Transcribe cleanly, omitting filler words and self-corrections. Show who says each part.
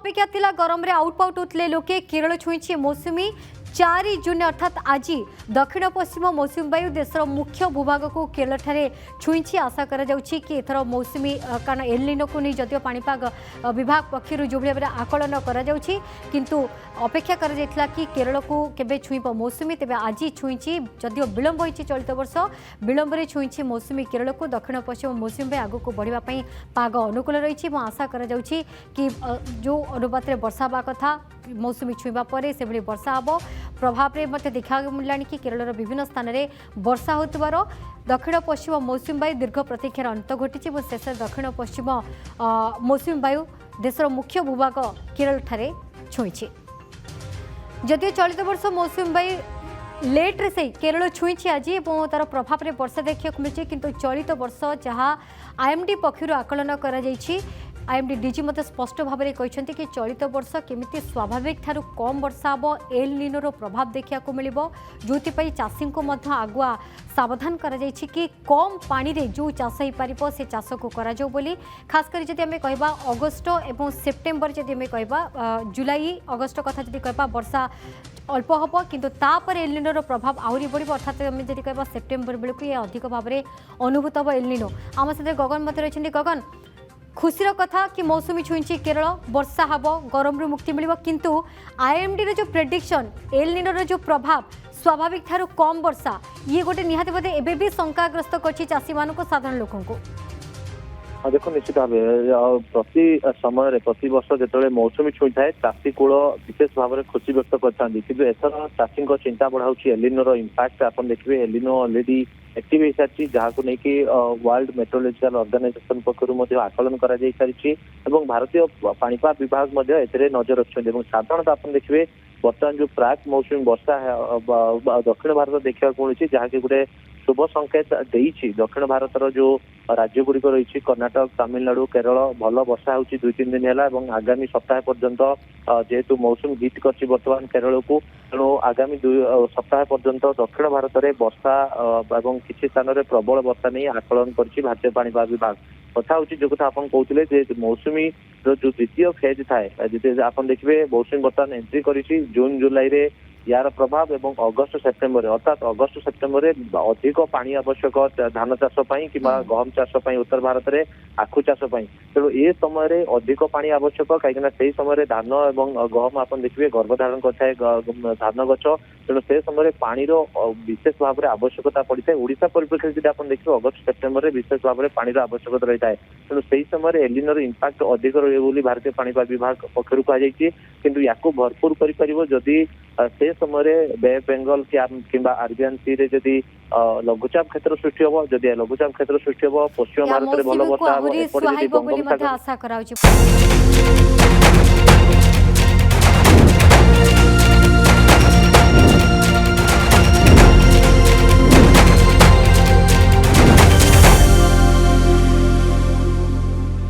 Speaker 1: अपेक्षा थिला गरम रे आउट पाउट होतले लोके केरल छुईछि मौसुमी 4 जून अर्थात आज दक्षिण पश्चिम मौसुमी वायु देशर मुख्य भूभाग को केरल ठारे छुईछि। आशा करा जाउछि कि एथर मौसुमी कारण एलिनो को नहीं जदियो पाणीपाग विभाग पक्षर जो भाव में आकलन करा जाउछि किंतु अपेक्षा करा जायथिला कि केरल को केबे छुईब मौसुमी तेबे आज छुईछि जदियो विलंब होइछि चलित वर्ष विलंब रे छुईछि मौसुमी केरल को दक्षिण पश्चिम मौसुमी वायु आगो को बढ़िबा पई पाग अनुकूल रहिछि। आशा करा जाउछि कि जो अनुपात रे वर्षा बा कथा मौसुमी छुईबा परे से भली वर्षा हबो प्रभाव में मत देखा मिलानी कि केरल विभिन्न स्थान में वर्षा होतिबार दक्षिण पश्चिम मौसुमी वायु दीर्घ प्रतीक्षार अंत घटी शेष दक्षिण पश्चिम मौसुमी वायु देशर मुख्य भूभाग केरल ठारे छुईछि। जदियो चलित वर्ष मौसुमी वायु लेट्रे से केरल छुईछि आज और तार प्रभाव में वर्षा देखा मिली किंतु चलित वर्ष जहाँ आईएमडी पक्षर आकलन करा जायछि आईएमडी डीजी मत स्पष्ट भाव में कहते कि चलित वर्ष केमिति स्वाभाविक ठारू कम वर्षा हम एल निनोर प्रभाव देखा मिल जो चाषी को आगुआ सावधान करा जायछि कि कम पानी रे जो चाष हो पार से चाष को करा जाऊ बोली खासकर जदि आम कहबा अगस्ट एवं सेप्टेम्बर जदि आम कहबा जुलाई अगस्ट कथा जदि कहबा वर्षा अल्प हम किंतु तापर एल निनोर प्रभाव आहरी बढ़ अर्थात आम जदि कहबा सेप्टेम्बर बेलू ये अधिक भाव में अनुभूत हम एल निनो आम सहित गगन मत रही गगन खुशीर कथा कि मौसुमी छुईछि केरल वर्षा हब गरम रु मुक्ति मिलिबो किंतु आईएमडी रो जो प्रेडिक्शन एल निनो जो प्रभाव स्वाभाविक ठारू कम वर्षा ये गोटे निहाती बोधे एबे भी शंकाग्रस्त करछि चाषी मानको साधारण लोकन को।
Speaker 2: देखो निश्चित भाव प्रति समय प्रति वर्ष जो मौसुमी छुई थाए चाषी कूल विशेष भाव में खुशी व्यक्त करते कि एथर चाषी चिंता बढ़ाऊँगी एलिनोर इंपैक्ट आप देखिए एलिनो ऑलरेडी एक्टिव हो सारी जहाँ को लेकिन वर्ल्ड मेट्रोलॉजिकल ऑर्गेनाइजेशन पक्ष आकलन कर सारी भारतीय पाणीपाग विभाग नजर रखिंट साधारणतः आप देखिए बर्तमान जो प्राक मौसुमी वर्षा दक्षिण भारत देखा मिली जहाँकि गोटे शुभ संकेत देइछि दक्षिण भारतर जो राज्य गुड़िक रही कर्णाटक तमिलनाडु केरल भल वर्षा होची 2-3 दिन है आगामी सप्ताह पर्यंत जेहेतु मौसुम हिट कर बर्तमान केरल को तेणु आगामी सप्ताह पर्यंत दक्षिण भारत में वर्षा और किसी स्थान में प्रबल वर्षा नहीं आकलन कर भारतीय पाणीपाग विभाग कथा हूँ जो कथा आप कहते मौसुमी जो द्वितीय फेज थाए आप देखिए मौसुमी बर्तमान एंट्री कर जून जुलाई रे यार प्रभाव एवं अगस्ट सेप्टेम्बर अर्थात अगस्ट सेप्टेम्बर अधिक पानी आवश्यक धान चाष कि गहम चाष उत्तर भारत में आखु चाष तेणु ये समय अधिक पानी आवश्यक कहीं समय धान एवं गहम आप देखिए गर्भधारण करए धान गछ तेणु से समय पानी विशेष भाव में आवश्यकता पड़ता है ओडिशा परिप्रेक्षी जब आप देखिए अगस्ट सेप्टेम्बर में विशेष भाव में पानी आवश्यकता रही है तेणु से समय एलिनोर इंपैक्ट अधिक रही भारतीय पाणीपाग विभाग पक्षर कहुई किंतु या भरपूर करी से समय बे बेंगल कि आरबियन सी रे जदि लघुचाप क्षेत्र सृष्टि हम जदि लघुचाप क्षेत्र सृष्टि हम पश्चिम भारत में भल वर्षा
Speaker 1: आशा करा